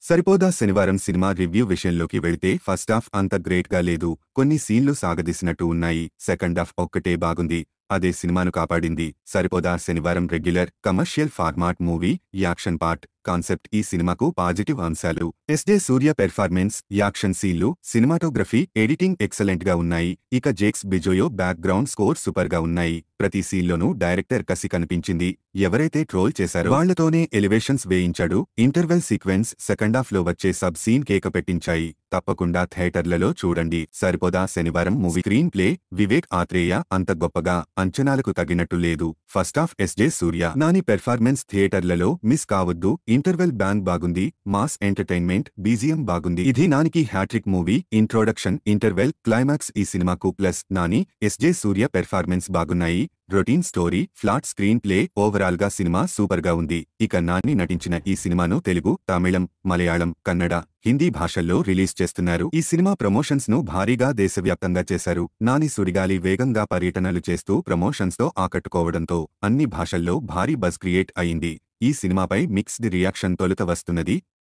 సరిపోదా శనివారం cinema review విషయంలోకి వెళితే ఫస్ట్ హాఫ్ అంత గ్రేట్ గా లేదు. కొన్ని సీన్లు సాగదీసినట్టు ఉన్నాయి. సెకండ్ హాఫ్ ఒక్కటే బాగుంది. అదే సినిమాను కాపాడింది. Saripodhaa Sanivaaram regular commercial format movie, action part, concept ఈ సినిమాకు పాజిటివ్ అంశాలు. ఎస్జే సూర్య పెర్ఫార్మెన్స్, యాక్షన్ సీన్లు, సినిమాటోగ్రఫీ, ఎడిటింగ్ ఎక్సలెంట్ గా ఉన్నాయి. ఇక Jakes Bejoy background score super గా ఉన్నాయి. ప్రతి సీన్లోనూ డైరెక్టర్ కసి కనిపించింది. ఎవరైతే ట్రోల్ చేశారో వాళ్లతోనే ఎలివేషన్స్ వేయించాడు. ఇంటర్వెల్ సీక్వెన్స్, సెకండ్ హాఫ్ లో వచ్చే సబ్ సీన్ కేక పెట్టించాయి. తప్పకుండా థియేటర్లలో చూడండి. Saripodhaa Sanivaaram movie screenplay, Vivek Athreya అంత గొప్పగా అంచనాలకు తగినట్టు లేదు. First half SJ Surya Nani performance థియేటర్లలో మిస్ కావద్దు. ఇంటర్వెల్ బ్యాంగ్ బాగుంది. మాస్ ఎంటర్టైన్మెంట్, బీజిఎం బాగుంది. ఇది నానికి hattrick movie. Introduction, interval, climax ఈ సినిమాకు ప్లస్. నాని, ఎస్జే సూర్య పెర్ఫార్మెన్స్ బాగున్నాయి. Routine story, flat screenplay, overall గా సినిమా సూపర్ గా ఉంది. ఇక నాని నటించిన ఈ సినిమాను తెలుగు, తమిళం, మలయాళం, కన్నడ, హిందీ భాషల్లో రిలీజ్ చేస్తున్నారు. ఈ సినిమా ప్రమోషన్స్ ను భారీగా దేశవ్యాప్తంగా చేశారు. నాని సుడిగాలి వేగంగా పర్యటనలు చేస్తూ ప్రమోషన్స్ తో ఆకట్టుకోవడంతో అన్ని భాషల్లో భారీ బజ్ క్రియేట్ అయింది. ఈ సినిమాపై మిక్స్డ్ రియాక్షన్ తొలుత వస్తున్నది.